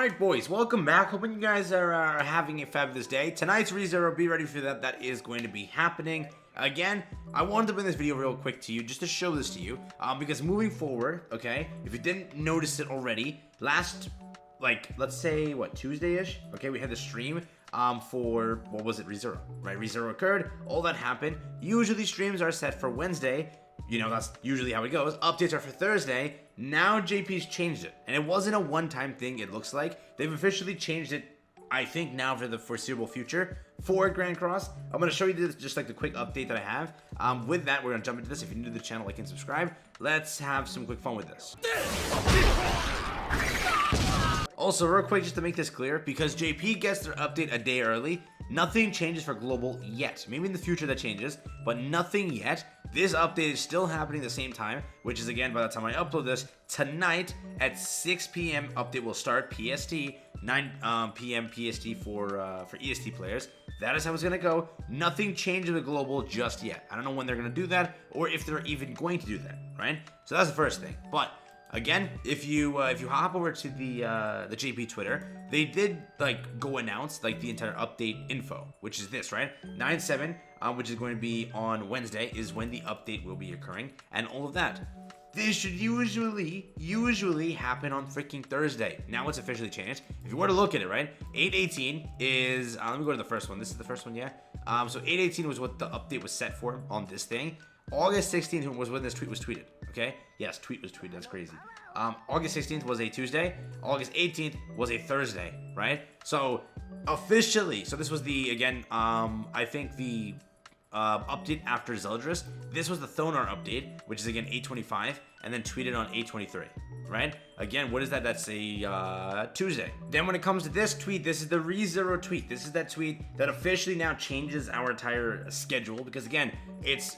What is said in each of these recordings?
Alright boys, welcome back. Hoping you guys are having a fabulous day. Tonight's ReZero, be ready for that. That is going to be happening. Again, I wanted to bring this video real quick to you, just to show this to you. Because moving forward, okay, if you didn't notice it already, last, like, let's say, what, Tuesday-ish? Okay, we had the stream for, what was it, ReZero, right? ReZero occurred, all that happened. Usually streams are set for Wednesday. You know, that's usually how it goes. Updates are for Thursday. Now JP's changed it. And it wasn't a one-time thing, it looks like. They've officially changed it, I think, now for the foreseeable future for Grand Cross. I'm going to show you this, just like the quick update that I have. With that, we're going to jump into this. If you're new to the channel, like and subscribe. Let's have some quick fun with this. Also, real quick, just to make this clear, because JP gets their update a day early, nothing changes for Global yet. Maybe in the future that changes, but nothing yet. This update is still happening at the same time, which is, again, by the time I upload this, tonight at 6 p.m. update will start, PST, 9 p.m. PST for EST players. That is how it's going to go. Nothing changes with Global just yet. I don't know when they're going to do that, or if they're even going to do that, right? So that's the first thing. But again, if you hop over to the JP Twitter, they did like go announce like the entire update info, which is this, right? 9/7, which is going to be on Wednesday, is when the update will be occurring, and all of that. This should usually happen on freaking Thursday. Now it's officially changed. If you were to look at it, right? 8/18 is let me go to the first one. This is the first one, yeah. So 8/18 was what the update was set for on this thing. August 16th was when this tweet was tweeted, okay? Yes, tweet was tweeted, that's crazy. August 16th was a Tuesday. August 18th was a Thursday, right? So, officially, so this was the, again, I think the update after Zeldris. This was the Thonar update, which is, again, 8/25, and then tweeted on 8/23, right? Again, what is that? That's a Tuesday. Then when it comes to this tweet, this is the ReZero tweet. This is that tweet that officially now changes our entire schedule, because again,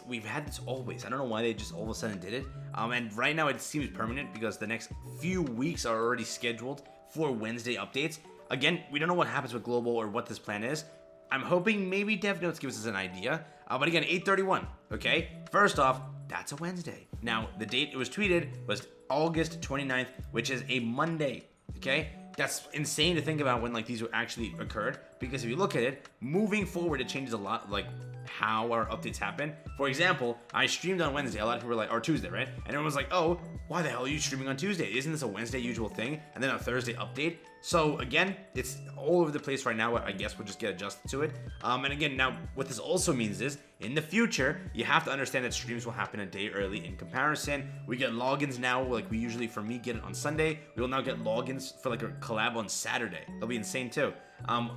we've had this always. I don't know why they just all of a sudden did it. And right now it seems permanent because the next few weeks are already scheduled for Wednesday updates. Again, we don't know what happens with Global or what this plan is. I'm hoping maybe Dev Notes gives us an idea. But again, 8/31, okay? First off, that's a Wednesday. Now, the date it was tweeted was August 29th, which is a Monday, okay? That's insane to think about when like these actually occurred, because if you look at it, moving forward, it changes a lot, like how our updates happen. For example, I streamed on Wednesday. A lot of people were like, or Tuesday, right? And everyone was like, oh, why the hell are you streaming on Tuesday? Isn't this a Wednesday usual thing? And then a Thursday update. So again, it's all over the place right now. I guess we'll just get adjusted to it. And again, now what this also means is in the future, you have to understand that streams will happen a day early in comparison. We get logins now, like we usually, for me, get it on Sunday. We will now get logins for like a collab on Saturday. That'll be insane too.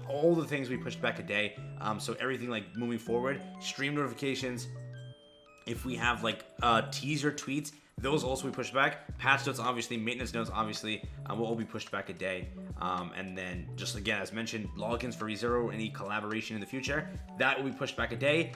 All the things we pushed back a day. So everything like moving forward, stream notifications. If we have like teaser tweets, those also we push back. Patch notes, obviously, maintenance notes, obviously, will all be pushed back a day. And then, just again, as mentioned, logins for ReZero, any collaboration in the future, that will be pushed back a day.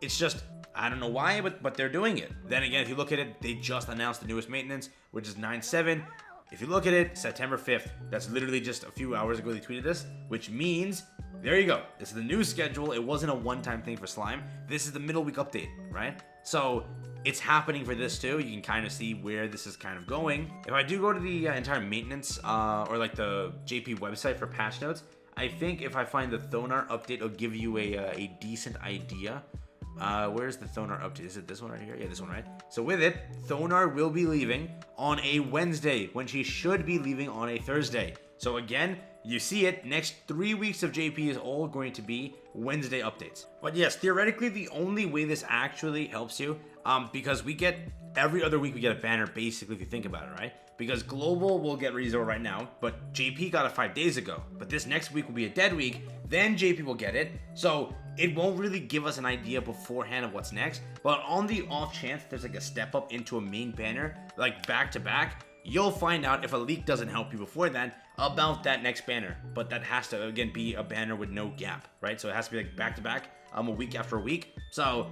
It's just, I don't know why, but they're doing it. Then again, if you look at it, they just announced the newest maintenance, which is 9/7. If you look at it, September 5th, that's literally just a few hours ago they tweeted this, which means, there you go. This is the new schedule. It wasn't a one-time thing for Slime. This is the middle week update, right? So it's happening for this too. You can kind of see where this is kind of going. If I do go to the entire maintenance or like the JP website for patch notes, I think if I find the Thonar update, it'll give you a decent idea. Where's the Thonar update? Is it this one right here? Yeah, this one, right? So with it, Thonar will be leaving on a Wednesday when she should be leaving on a Thursday. So again, you see it, next 3 weeks of JP is all going to be Wednesday updates. But yes, theoretically, the only way this actually helps you, because we get, every other week we get a banner, basically, if you think about it, right? Because Global will get ReZero right now, but JP got it 5 days ago. But this next week will be a dead week, then JP will get it. So it won't really give us an idea beforehand of what's next. But on the off chance there's like a step up into a main banner, like back to back, you'll find out if a leak doesn't help you before that about that next banner. But that has to, again, be a banner with no gap, right? So it has to be like back to back, a week after a week. So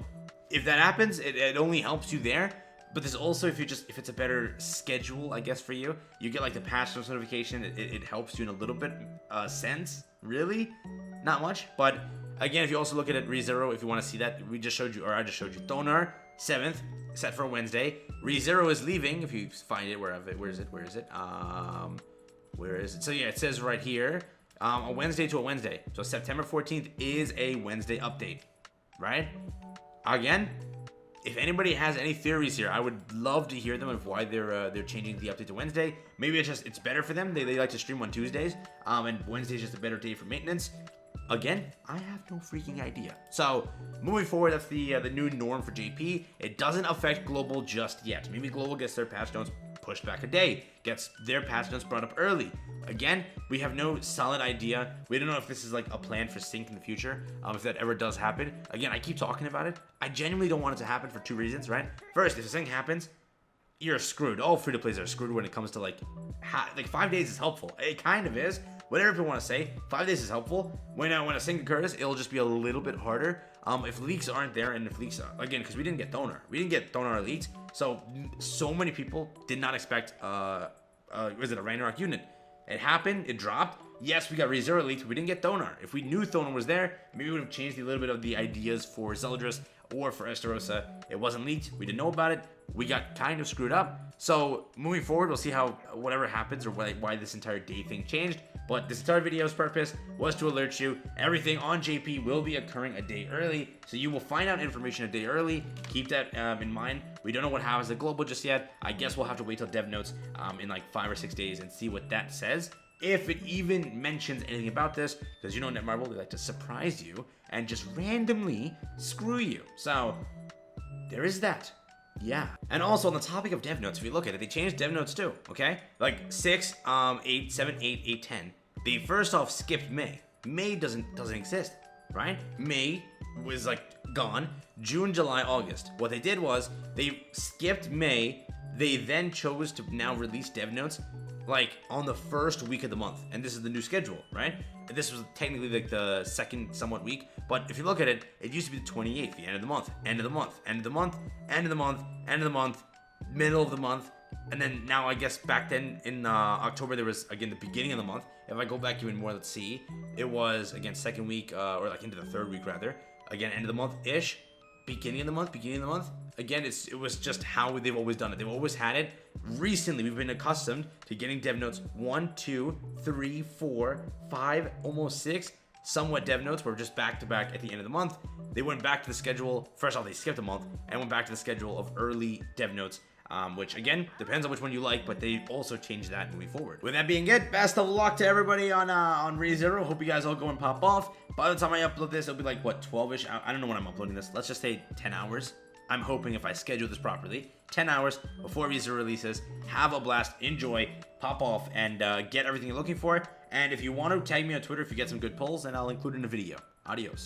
if that happens, it only helps you there. But there's also, if it's a better schedule, I guess, for you, you get like the patch notes notification. It helps you in a little bit sense, really, not much. But again, if you also look at it, ReZero, if you want to see that, I just showed you Thonar 7th, set for Wednesday. ReZero is leaving. If you find it, where is it? Where is it? So yeah, it says right here, a Wednesday to a Wednesday. So September 14th is a Wednesday update, right? Again, if anybody has any theories here, I would love to hear them of why they're changing the update to Wednesday. Maybe it's better for them. They like to stream on Tuesdays, and Wednesday's just a better day for maintenance. Again, I have no freaking idea. So moving forward, that's the new norm for JP. It doesn't affect Global just yet. Maybe Global gets their patch notes pushed back a day, gets their patch notes brought up early. Again, we have no solid idea. We don't know if this is like a plan for Sync in the future, if that ever does happen. Again, I keep talking about it. I genuinely don't want it to happen for two reasons, right? First, if Sync happens, you're screwed. All free-to-plays are screwed when it comes to like 5 days is helpful. It kind of is. Whatever people want to say, 5 days is helpful. When a Sync occurs, it'll just be a little bit harder. If leaks aren't there, and if leaks are, again, because we didn't get Thonar. We didn't get Thonar leaks. So many people did not expect, was it a Ragnarok unit? It happened, it dropped. Yes, we got ReZero leaked, but we didn't get Thonar. If we knew Thonar was there, maybe we would have changed a little bit of the ideas for Zeldris or for Estarossa. It wasn't leaked, we didn't know about it. We got kind of screwed up. So moving forward, we'll see how whatever happens or why this entire day thing changed. But this entire video's purpose was to alert you. Everything on JP will be occurring a day early, so you will find out information a day early. Keep that in mind. We don't know what happens at Global just yet. I guess we'll have to wait till dev notes in like 5 or 6 days and see what that says. If it even mentions anything about this, because you know NETMARBLE, they like to surprise you and just randomly screw you. So there is that. Yeah. And also on the topic of dev notes, if you look at it, they changed dev notes too, okay? Like 6, 8, 7, 8, 8, 10. They first off skipped May. May doesn't exist, right? May was like gone. June, July, August. What they did was they skipped May. They then chose to now release dev notes like on the first week of the month. And this is the new schedule, right? This was technically like the second somewhat week, but if you look at it, it used to be the 28th, the end of the month, end of the month, end of the month, end of the month, end of the month, middle of the month, and then now I guess back then in October there was again the beginning of the month. If I go back even more, let's see, it was again second week or like into the third week rather, again end of the month-ish, beginning of the month. Again, it was just how they've always done it. They've always had it. Recently, we've been accustomed to getting dev notes 1, 2, 3, 4, 5, almost 6. Somewhat dev notes were just back to back at the end of the month. They went back to the schedule. First off, they skipped a month and went back to the schedule of early dev notes, which again depends on which one you like, but they also changed that moving forward. With that being said, best of luck to everybody on ReZero. Hope you guys all go and pop off. By the time I upload this, it'll be like what, 12ish. I don't know when I'm uploading this. Let's just say 10 hours. I'm hoping if I schedule this properly, 10 hours before ReZero releases. Have a blast, enjoy, pop off, and get everything you're looking for. And if you want to, tag me on Twitter if you get some good polls, and I'll include it in a video. Adios.